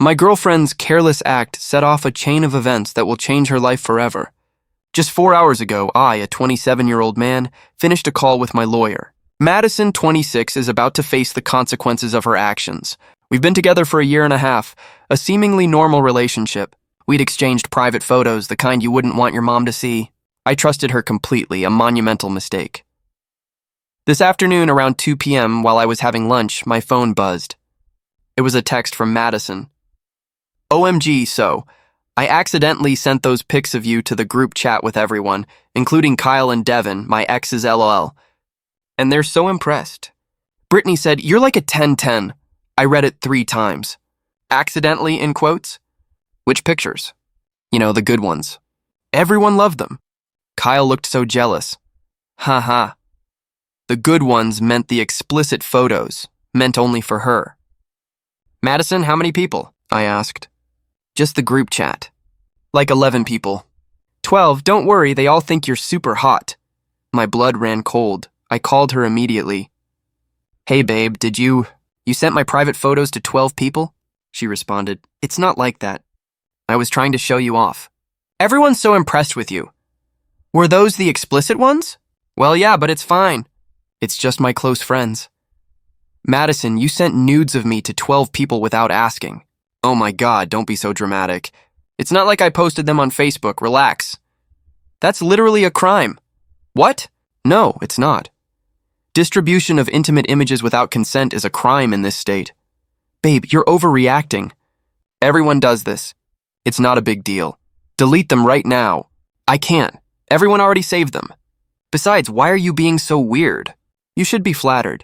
My girlfriend's careless act set off a chain of events that will change her life forever. Just 4 hours ago, I, a 27-year-old man, finished a call with my lawyer. Madison, 26, is about to face the consequences of her actions. We've been together for a year and a half, a seemingly normal relationship. We'd exchanged private photos, the kind you wouldn't want your mom to see. I trusted her completely, a monumental mistake. This afternoon, around 2 p.m., while I was having lunch, my phone buzzed. It was a text from Madison. OMG, so I accidentally sent those pics of you to the group chat with everyone, including Kyle and Devin, my ex's LOL. And they're so impressed. Brittany said, "You're like a 10-10. I read it 3 times. Accidentally, in quotes? Which pictures? You know, the good ones. Everyone loved them. Kyle looked so jealous. Ha. The good ones meant the explicit photos, meant only for her. Madison, how many people? I asked. Just the group chat. Like 11 people. 12, don't worry, they all think you're super hot. My blood ran cold. I called her immediately. Hey babe, you sent my private photos to 12 people? She responded, it's not like that. I was trying to show you off. Everyone's so impressed with you. Were those the explicit ones? Well, yeah, but it's fine. It's just my close friends. Madison, you sent nudes of me to 12 people without asking. Oh my God, don't be so dramatic. It's not like I posted them on Facebook, relax. That's literally a crime. What? No, it's not. Distribution of intimate images without consent is a crime in this state. Babe, you're overreacting. Everyone does this. It's not a big deal. Delete them right now. I can't. Everyone already saved them. Besides, why are you being so weird? You should be flattered.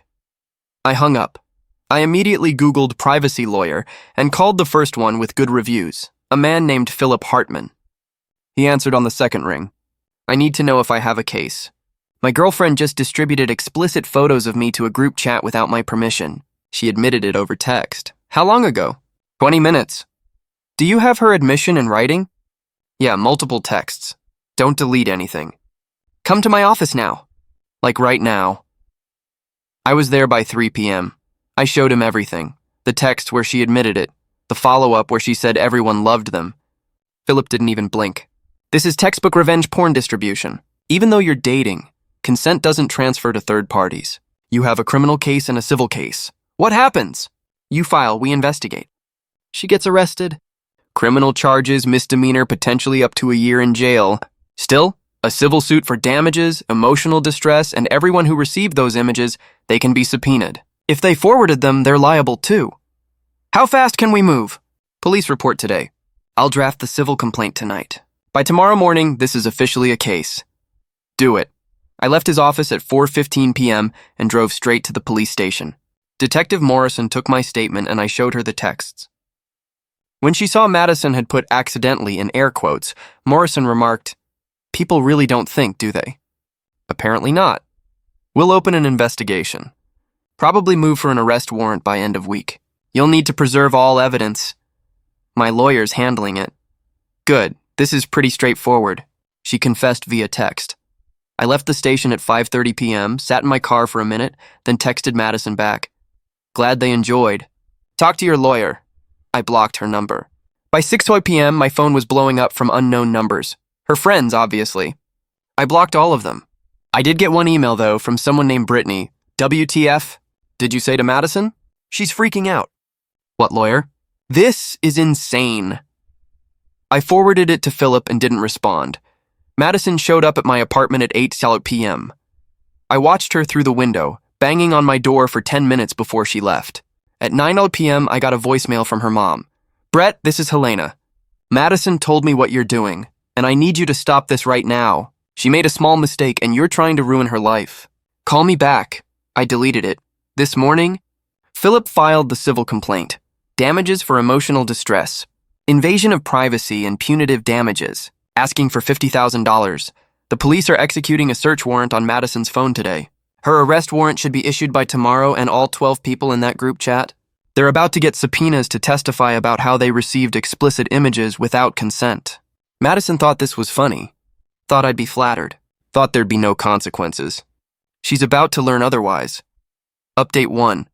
I hung up. I immediately Googled privacy lawyer and called the first one with good reviews, a man named Philip Hartman. He answered on the second ring. I need to know if I have a case. My girlfriend just distributed explicit photos of me to a group chat without my permission. She admitted it over text. How long ago? 20 minutes. Do you have her admission in writing? Yeah, multiple texts. Don't delete anything. Come to my office now. Like right now. I was there by 3 p.m. I showed him everything. The text where she admitted it. The follow-up where she said everyone loved them. Philip didn't even blink. This is textbook revenge porn distribution. Even though you're dating, consent doesn't transfer to third parties. You have a criminal case and a civil case. What happens? You file, we investigate. She gets arrested. Criminal charges, misdemeanor, potentially up to a year in jail. Still, a civil suit for damages, emotional distress, and everyone who received those images, they can be subpoenaed. If they forwarded them, they're liable too. How fast can we move? Police report today. I'll draft the civil complaint tonight. By tomorrow morning, this is officially a case. Do it. I left his office at 4:15 p.m. and drove straight to the police station. Detective Morrison took my statement and I showed her the texts. When she saw Madison had put accidentally in air quotes, Morrison remarked, people really don't think, do they? Apparently not. We'll open an investigation. Probably move for an arrest warrant by end of week. You'll need to preserve all evidence. My lawyer's handling it. Good, this is pretty straightforward. She confessed via text. I left the station at 5:30 p.m., sat in my car for a minute, then texted Madison back. Glad they enjoyed. Talk to your lawyer. I blocked her number. By 6:00 p.m., my phone was blowing up from unknown numbers. Her friends, obviously. I blocked all of them. I did get one email, though, from someone named Brittany. WTF? Did you say to Madison? She's freaking out. What lawyer? This is insane. I forwarded it to Philip and didn't respond. Madison showed up at my apartment at 8 p.m. I watched her through the window, banging on my door for 10 minutes before she left. At 9 p.m., I got a voicemail from her mom. Brett, this is Helena. Madison told me what you're doing, and I need you to stop this right now. She made a small mistake, and you're trying to ruin her life. Call me back. I deleted it. This morning, Philip filed the civil complaint. Damages for emotional distress. Invasion of privacy and punitive damages. Asking for $50,000. The police are executing a search warrant on Madison's phone today. Her arrest warrant should be issued by tomorrow and all 12 people in that group chat. They're about to get subpoenas to testify about how they received explicit images without consent. Madison thought this was funny. Thought I'd be flattered. Thought there'd be no consequences. She's about to learn otherwise. Update 1.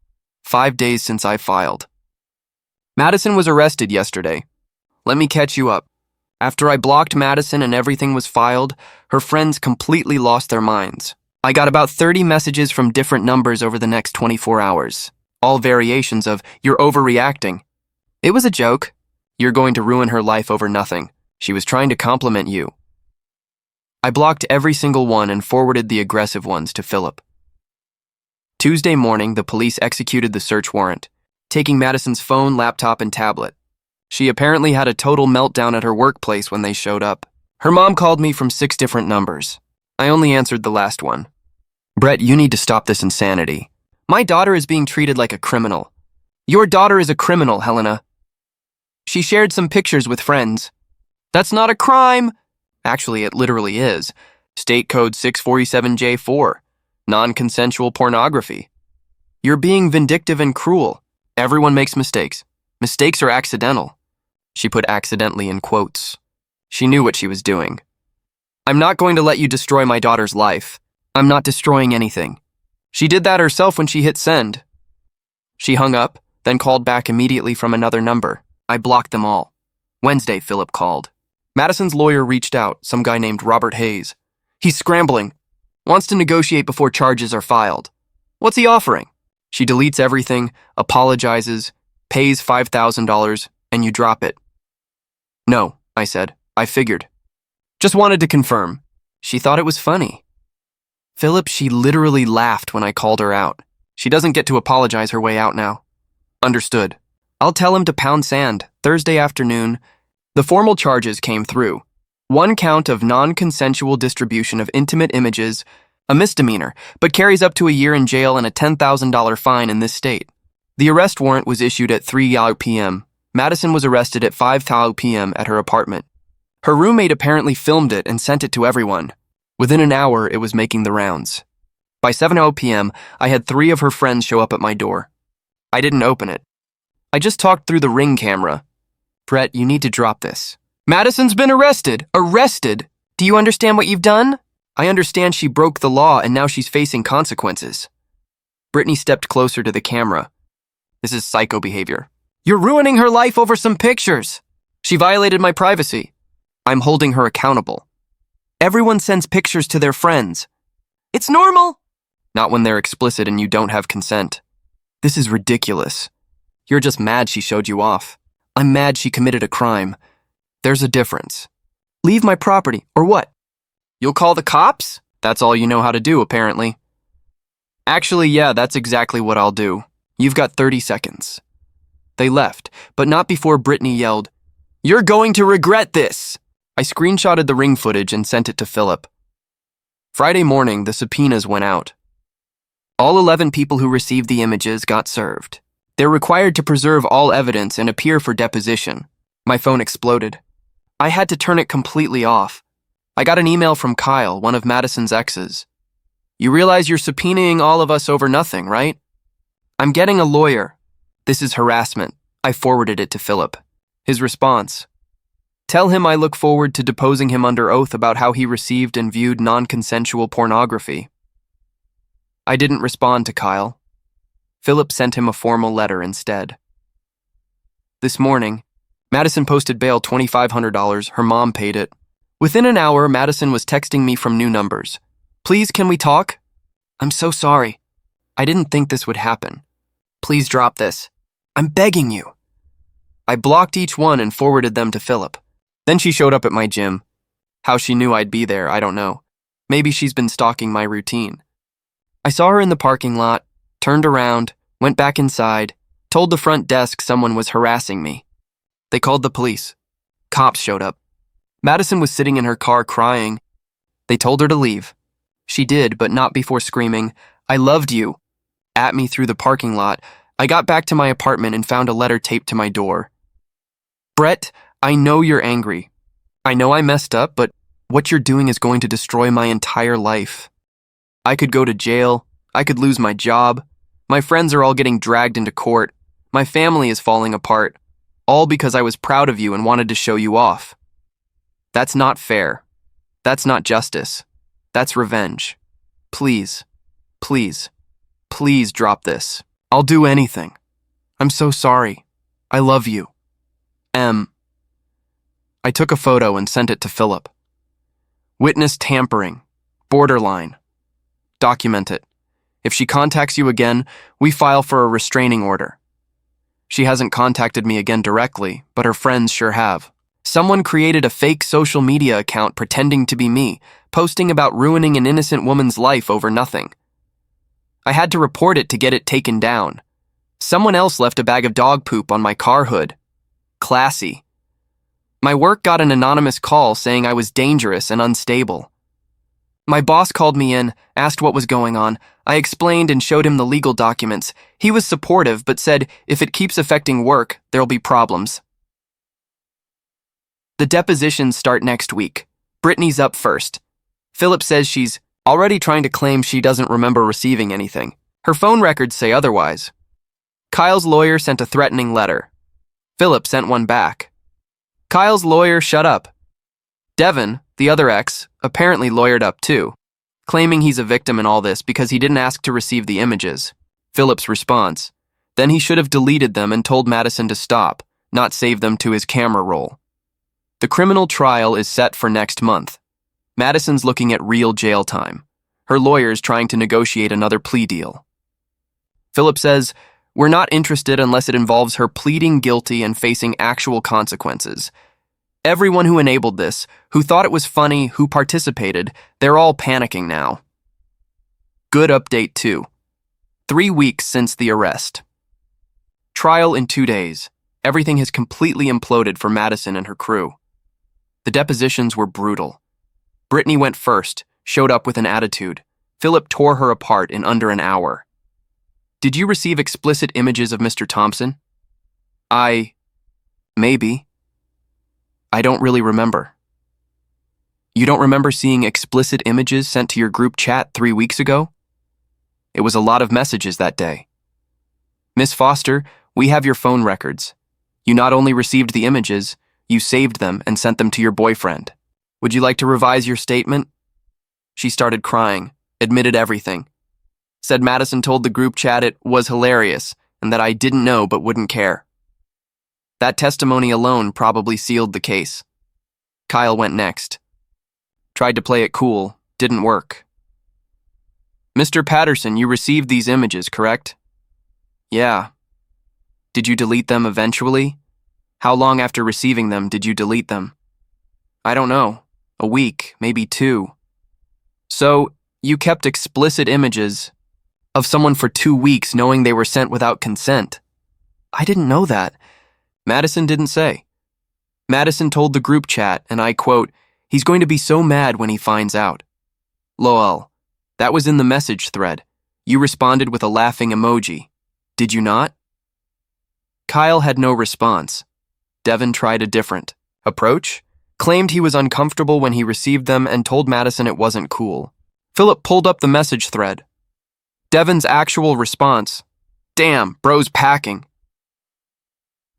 5 days since I filed. Madison was arrested yesterday. Let me catch you up. After I blocked Madison and everything was filed, her friends completely lost their minds. I got about 30 messages from different numbers over the next 24 hours. All variations of, "You're overreacting." It was a joke. "You're going to ruin her life over nothing. She was trying to compliment you." I blocked every single one and forwarded the aggressive ones to Philip. Tuesday morning, the police executed the search warrant, taking Madison's phone, laptop, and tablet. She apparently had a total meltdown at her workplace when they showed up. Her mom called me from 6 different numbers. I only answered the last one. "Brett, you need to stop this insanity. My daughter is being treated like a criminal." "Your daughter is a criminal, Helena. She shared some pictures with friends." "That's not a crime." Actually, it literally is. State Code 647J4, non-consensual pornography. "You're being vindictive and cruel. Everyone makes mistakes. Mistakes are accidental." She put accidentally in quotes. She knew what she was doing. "I'm not going to let you destroy my daughter's life. I'm not destroying anything. She did that herself when she hit send." She hung up, then called back immediately from another number. I blocked them all. Wednesday, Philip called. Madison's lawyer reached out, some guy named Robert Hayes. "He's scrambling. Wants to negotiate before charges are filed." "What's he offering?" She deletes everything, apologizes, pays $5,000, and you drop it. "No," I said. "I figured. Just wanted to confirm." She thought it was funny. Philip, she literally laughed when I called her out. She doesn't get to apologize her way out now. "Understood. I'll tell him to pound sand, Thursday afternoon." The formal charges came through. 1 count of non-consensual distribution of intimate images, a misdemeanor, but carries up to a year in jail and a $10,000 fine in this state. The arrest warrant was issued at 3 p.m. Madison was arrested at 5 p.m. at her apartment. Her roommate apparently filmed it and sent it to everyone. Within an hour, it was making the rounds. By 7 p.m., I had 3 of her friends show up at my door. I didn't open it. I just talked through the Ring camera. "Brett, you need to drop this." "Madison's been arrested." "Arrested? Do you understand what you've done?" "I understand she broke the law and now she's facing consequences." Brittany stepped closer to the camera. "This is psycho behavior." "You're ruining her life over some pictures." "She violated my privacy." "I'm holding her accountable." "Everyone sends pictures to their friends." "It's normal." "Not when they're explicit and you don't have consent." "This is ridiculous." "You're just mad she showed you off." "I'm mad she committed a crime. There's a difference." "Leave my property, or what?" "You'll call the cops?" "That's all you know how to do, apparently." "Actually, yeah, that's exactly what I'll do. You've got 30 seconds. They left, but not before Brittany yelled, "You're going to regret this!" I screenshotted the Ring footage and sent it to Philip. Friday morning, the subpoenas went out. All 11 people who received the images got served. They're required to preserve all evidence and appear for deposition. My phone exploded. I had to turn it completely off. I got an email from Kyle, one of Madison's exes. "You realize you're subpoenaing all of us over nothing, right?" "I'm getting a lawyer. This is harassment." I forwarded it to Philip. His response: "Tell him I look forward to deposing him under oath about how he received and viewed non-consensual pornography." I didn't respond to Kyle. Philip sent him a formal letter instead. This morning, Madison posted bail $2,500. Her mom paid it. Within an hour, Madison was texting me from new numbers. "Please, can we talk? I'm so sorry. I didn't think this would happen. Please drop this. I'm begging you." I blocked each one and forwarded them to Philip. Then she showed up at my gym. How she knew I'd be there, I don't know. Maybe she's been stalking my routine. I saw her in the parking lot, turned around, went back inside, told the front desk someone was harassing me. They called the police. Cops showed up. Madison was sitting in her car crying. They told her to leave. She did, but not before screaming, "I loved you," at me through the parking lot. I got back to my apartment and found a letter taped to my door. "Brett, I know you're angry. I know I messed up, but what you're doing is going to destroy my entire life. I could go to jail. I could lose my job. My friends are all getting dragged into court. My family is falling apart. All because I was proud of you and wanted to show you off. That's not fair. That's not justice. That's revenge. Please, please, please drop this. I'll do anything. I'm so sorry. I love you. M. I took a photo and sent it to Philip. Witness tampering. Borderline. Document it. If she contacts you again, we file for a restraining order. She hasn't contacted me again directly, but her friends sure have. Someone created a fake social media account pretending to be me, posting about ruining an innocent woman's life over nothing. I had to report it to get it taken down. Someone else left a bag of dog poop on my car hood. Classy. My work got an anonymous call saying I was dangerous and unstable. My boss called me in, asked what was going on. I explained and showed him the legal documents. He was supportive, but said if it keeps affecting work, there'll be problems. The depositions start next week. Brittany's up first. Philip says she's already trying to claim she doesn't remember receiving anything. Her phone records say otherwise. Kyle's lawyer sent a threatening letter. Philip sent one back. Kyle's lawyer shut up. Devin, the other ex, apparently lawyered up too, claiming he's a victim in all this because he didn't ask to receive the images. Philip's response: then he should have deleted them and told Madison to stop, not save them to his camera roll. The criminal trial is set for next month. Madison's looking at real jail time. Her lawyer's trying to negotiate another plea deal. Philip says, we're not interested unless it involves her pleading guilty and facing actual consequences. Everyone who enabled this, who thought it was funny, who participated, they're all panicking now. Good update too. 3 weeks since the arrest. Trial in 2 days. Everything has completely imploded for Madison and her crew. The depositions were brutal. Brittany went first, showed up with an attitude. Philip tore her apart in under an hour. Did you receive explicit images of Mr. Thompson? Maybe. I don't really remember. You don't remember seeing explicit images sent to your group chat 3 weeks ago? It was a lot of messages that day. Miss Foster, we have your phone records. You not only received the images, you saved them and sent them to your boyfriend. Would you like to revise your statement? She started crying, admitted everything. Said Madison told the group chat it was hilarious and that I didn't know but wouldn't care. That testimony alone probably sealed the case. Kyle went next. Tried to play it cool, didn't work. Mr. Patterson, you received these images, correct? Yeah. Did you delete them eventually? How long after receiving them did you delete them? I don't know. A week, maybe 2. So, you kept explicit images of someone for 2 weeks knowing they were sent without consent. I didn't know that. Madison didn't say. Madison told the group chat, and I quote, he's going to be so mad when he finds out. Lol. That was in the message thread. You responded with a laughing emoji. Did you not? Kyle had no response. Devin tried a different approach, claimed he was uncomfortable when he received them and told Madison it wasn't cool. Philip pulled up the message thread. Devin's actual response: damn, bro's packing.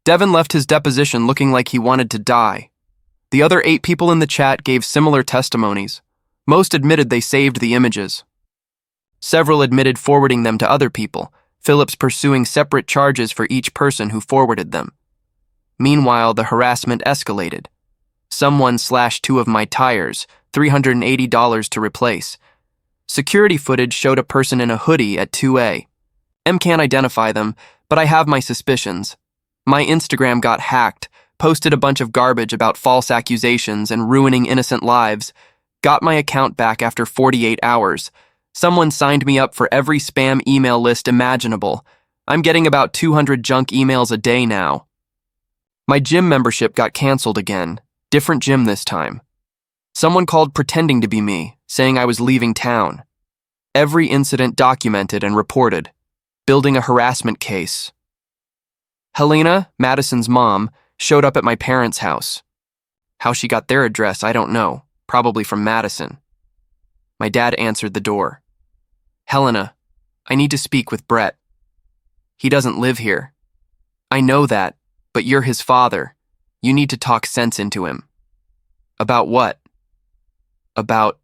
Devin left his deposition looking like he wanted to die. The other 8 people in the chat gave similar testimonies. Most admitted they saved the images. Several admitted forwarding them to other people, Phillips pursuing separate charges for each person who forwarded them. Meanwhile, the harassment escalated. Someone slashed 2 of my tires, $380 to replace. Security footage showed a person in a hoodie at 2A. M can't identify them, but I have my suspicions. My Instagram got hacked, posted a bunch of garbage about false accusations and ruining innocent lives. Got my account back after 48 hours. Someone signed me up for every spam email list imaginable. I'm getting about 200 junk emails a day now. My gym membership got canceled again. Different gym this time. Someone called pretending to be me, saying I was leaving town. Every incident documented and reported. Building a harassment case. Helena, Madison's mom, showed up at my parents' house. How she got their address, I don't know. Probably from Madison. My dad answered the door. Helena, I need to speak with Brett. He doesn't live here. I know that, but you're his father. You need to talk sense into him. About what? About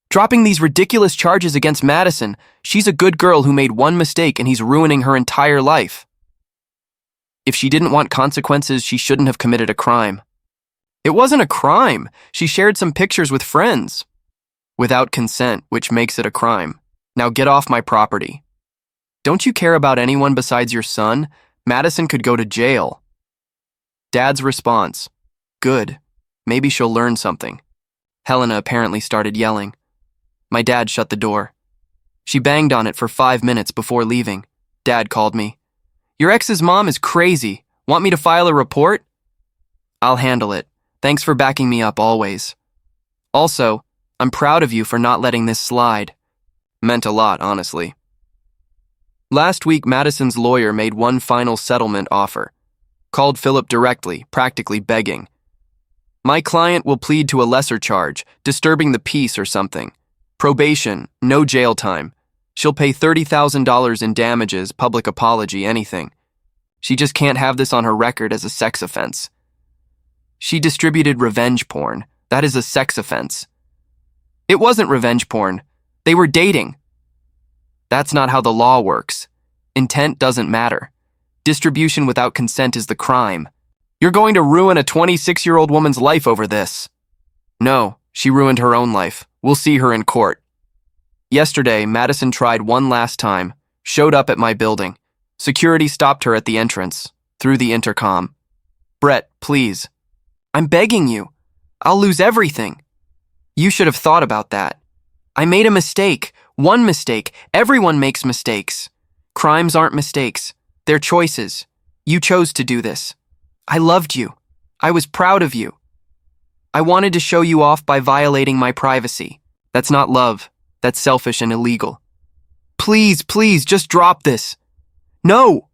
dropping these ridiculous charges against Madison. She's a good girl who made one mistake and he's ruining her entire life. If she didn't want consequences, she shouldn't have committed a crime. It wasn't a crime. She shared some pictures with friends. Without consent, which makes it a crime. Now get off my property. Don't you care about anyone besides your son? Madison could go to jail. Dad's response: good. Maybe she'll learn something. Helena apparently started yelling. My dad shut the door. She banged on it for 5 minutes before leaving. Dad called me. Your ex's mom is crazy. Want me to file a report? I'll handle it. Thanks for backing me up always. Also, I'm proud of you for not letting this slide. Meant a lot, honestly. Last week, Madison's lawyer made one final settlement offer. Called Philip directly, practically begging. My client will plead to a lesser charge, disturbing the peace or something. Probation, no jail time. She'll pay $30,000 in damages, public apology, anything. She just can't have this on her record as a sex offense. She distributed revenge porn. That is a sex offense. It wasn't revenge porn. They were dating. That's not how the law works. Intent doesn't matter. Distribution without consent is the crime. You're going to ruin a 26-year-old woman's life over this. No, she ruined her own life. We'll see her in court. Yesterday, Madison tried one last time, showed up at my building. Security stopped her at the entrance, through the intercom. Brett, please. I'm begging you. I'll lose everything. You should have thought about that. I made a mistake. One mistake. Everyone makes mistakes. Crimes aren't mistakes. They're choices. You chose to do this. I loved you. I was proud of you. I wanted to show you off by violating my privacy. That's not love. That's selfish and illegal. Please, please, just drop this. No!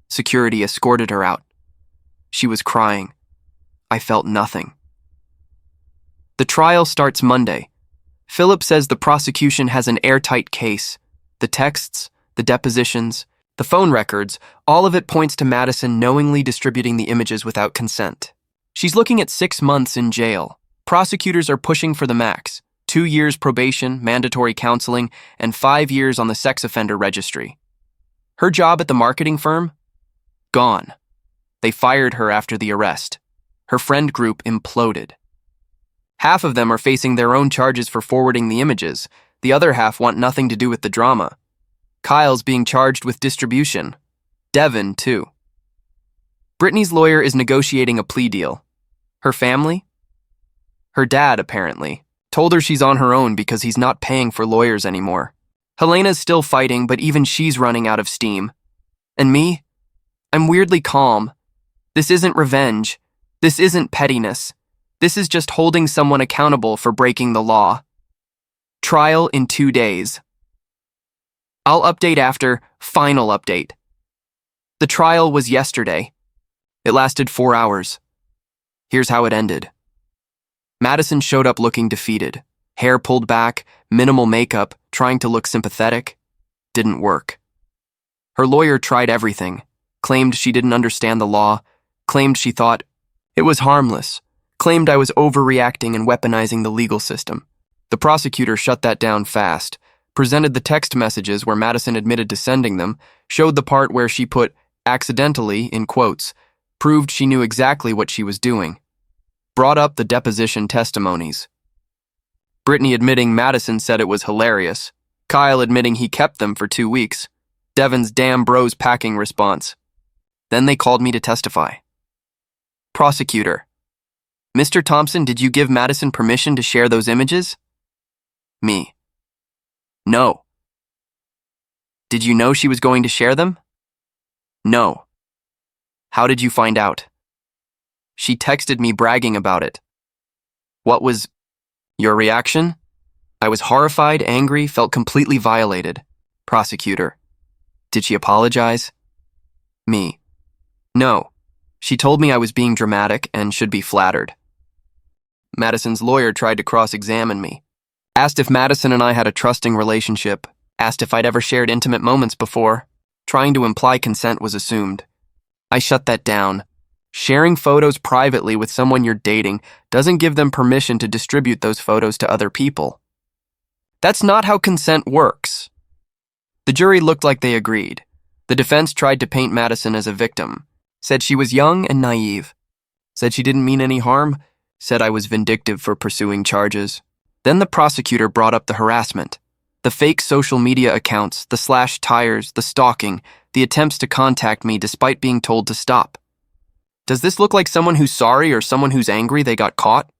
Security escorted her out. She was crying. I felt nothing. The trial starts Monday. Philip says the prosecution has an airtight case. The texts, the depositions, the phone records, all of it points to Madison knowingly distributing the images without consent. She's looking at 6 months in jail. Prosecutors are pushing for the max: 2 years probation, mandatory counseling, and 5 years on the sex offender registry. Her job at the marketing firm? Gone. They fired her after the arrest. Her friend group imploded. Half of them are facing their own charges for forwarding the images. The other half want nothing to do with the drama. Kyle's being charged with distribution. Devin, too. Brittany's lawyer is negotiating a plea deal. Her family? Her dad, apparently, told her she's on her own because he's not paying for lawyers anymore. Helena's still fighting, but even she's running out of steam. And me? I'm weirdly calm. This isn't revenge. This isn't pettiness. This is just holding someone accountable for breaking the law. Trial in 2 days. I'll update after. Final update. The trial was yesterday. It lasted 4 hours. Here's how it ended. Madison showed up looking defeated. Hair pulled back, minimal makeup, trying to look sympathetic. Didn't work. Her lawyer tried everything. Claimed she didn't understand the law. Claimed she thought it was harmless. Claimed I was overreacting and weaponizing the legal system. The prosecutor shut that down fast. Presented the text messages where Madison admitted to sending them. Showed the part where she put accidentally in quotes. Proved she knew exactly what she was doing. Brought up the deposition testimonies. Brittany admitting Madison said it was hilarious. Kyle admitting he kept them for 2 weeks. Devin's damn bros packing response. Then they called me to testify. Prosecutor: Mr. Thompson, did you give Madison permission to share those images? Me: No. Did you know she was going to share them? No. How did you find out? She texted me bragging about it. What was your reaction? I was horrified, angry, felt completely violated. Prosecutor: Did she apologize? Me: No. She told me I was being dramatic and should be flattered. Madison's lawyer tried to cross-examine me. Asked if Madison and I had a trusting relationship. Asked if I'd ever shared intimate moments before. Trying to imply consent was assumed. I shut that down. Sharing photos privately with someone you're dating doesn't give them permission to distribute those photos to other people. That's not how consent works. The jury looked like they agreed. The defense tried to paint Madison as a victim, said she was young and naive, said she didn't mean any harm, said I was vindictive for pursuing charges. Then the prosecutor brought up the harassment, the fake social media accounts, the slashed tires, the stalking, the attempts to contact me despite being told to stop. Does this look like someone who's sorry or someone who's angry they got caught?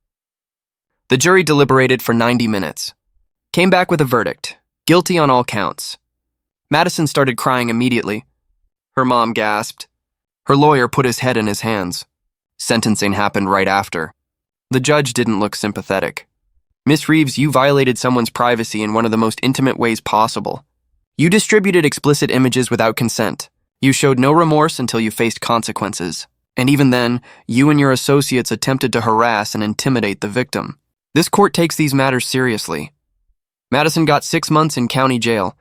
The jury deliberated for 90 minutes. Came back with a verdict, guilty on all counts. Madison started crying immediately. Her mom gasped. Her lawyer put his head in his hands. Sentencing happened right after. The judge didn't look sympathetic. Miss Reeves, you violated someone's privacy in one of the most intimate ways possible. You distributed explicit images without consent. You showed no remorse until you faced consequences. And even then, you and your associates attempted to harass and intimidate the victim. This court takes these matters seriously. Madison got 6 months in county jail,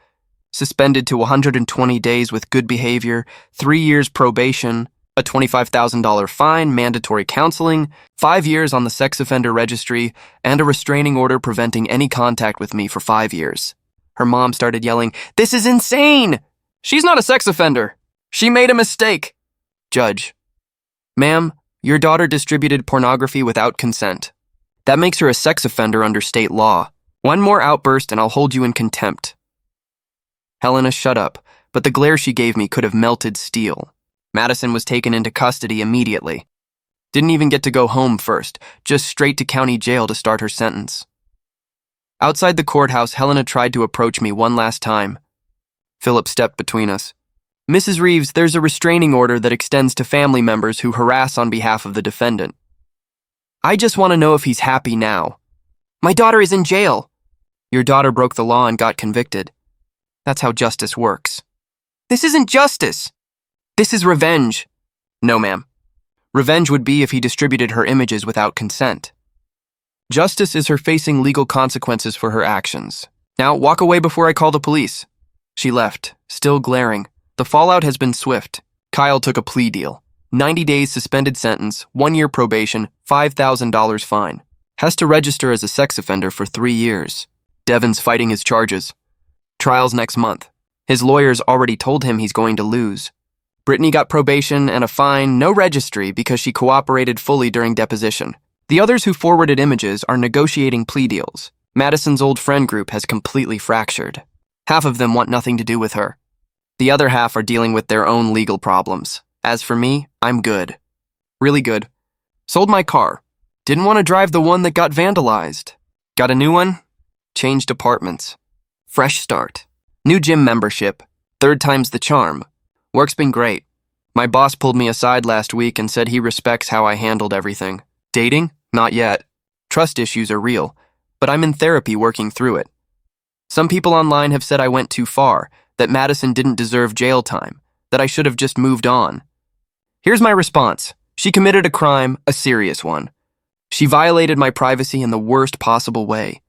suspended to 120 days with good behavior, 3 years probation, a $25,000 fine, mandatory counseling, 5 years on the sex offender registry, and a restraining order preventing any contact with me for 5 years. Her mom started yelling, "This is insane! She's not a sex offender. She made a mistake." Judge: Ma'am, your daughter distributed pornography without consent. That makes her a sex offender under state law. One more outburst and I'll hold you in contempt. Helena shut up, but the glare she gave me could have melted steel. Madison was taken into custody immediately. Didn't even get to go home first, just straight to county jail to start her sentence. Outside the courthouse, Helena tried to approach me one last time. Philip stepped between us. Mrs. Reeves, there's a restraining order that extends to family members who harass on behalf of the defendant. I just want to know if he's happy now. My daughter is in jail. Your daughter broke the law and got convicted. That's how justice works. This isn't justice. This is revenge. No, ma'am. Revenge would be if he distributed her images without consent. Justice is her facing legal consequences for her actions. Now, walk away before I call the police. She left, still glaring. The fallout has been swift. Kyle took a plea deal. 90 days suspended sentence, 1 year probation, $5,000 fine. Has to register as a sex offender for 3 years. Devin's fighting his charges. Trial's next month. His lawyers already told him he's going to lose. Brittany got probation and a fine, no registry because she cooperated fully during deposition. The others who forwarded images are negotiating plea deals. Madison's old friend group has completely fractured. Half of them want nothing to do with her. The other half are dealing with their own legal problems. As for me, I'm good. Really good. Sold my car. Didn't want to drive the one that got vandalized. Got a new one? Changed apartments. Fresh start. New gym membership. 3rd time's the charm. Work's been great. My boss pulled me aside last week and said he respects how I handled everything. Dating? Not yet. Trust issues are real, but I'm in therapy working through it. Some people online have said I went too far, that Madison didn't deserve jail time, that I should have just moved on. Here's my response. She committed a crime, a serious one. She violated my privacy in the worst possible way.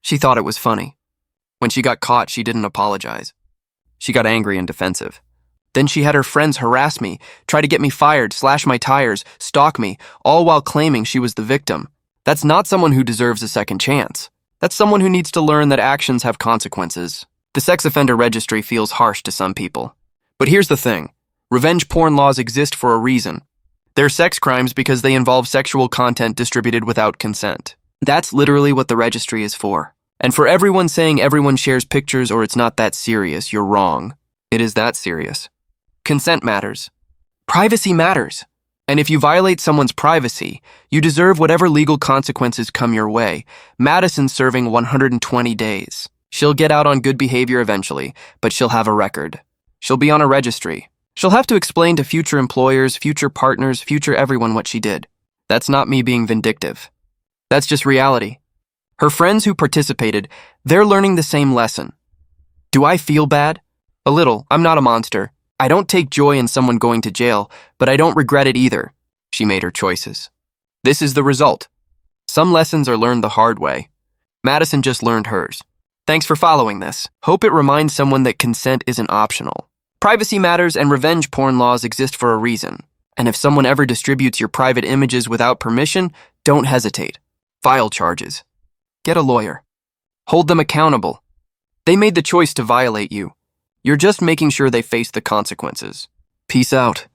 She thought it was funny. When she got caught, she didn't apologize. She got angry and defensive. Then she had her friends harass me, try to get me fired, slash my tires, stalk me, all while claiming she was the victim. That's not someone who deserves a second chance. That's someone who needs to learn that actions have consequences. The sex offender registry feels harsh to some people. But here's the thing. Revenge porn laws exist for a reason. They're sex crimes because they involve sexual content distributed without consent. That's literally what the registry is for. And for everyone saying everyone shares pictures or it's not that serious, you're wrong. It is that serious. Consent matters. Privacy matters. And if you violate someone's privacy, you deserve whatever legal consequences come your way. Madison's serving 120 days. She'll get out on good behavior eventually, but she'll have a record. She'll be on a registry. She'll have to explain to future employers, future partners, future everyone what she did. That's not me being vindictive. That's just reality. Her friends who participated, they're learning the same lesson. Do I feel bad? A little. I'm not a monster. I don't take joy in someone going to jail, but I don't regret it either. She made her choices. This is the result. Some lessons are learned the hard way. Madison just learned hers. Thanks for following this. Hope it reminds someone that consent isn't optional. Privacy matters and revenge porn laws exist for a reason. And if someone ever distributes your private images without permission, don't hesitate. File charges. Get a lawyer. Hold them accountable. They made the choice to violate you. You're just making sure they face the consequences. Peace out.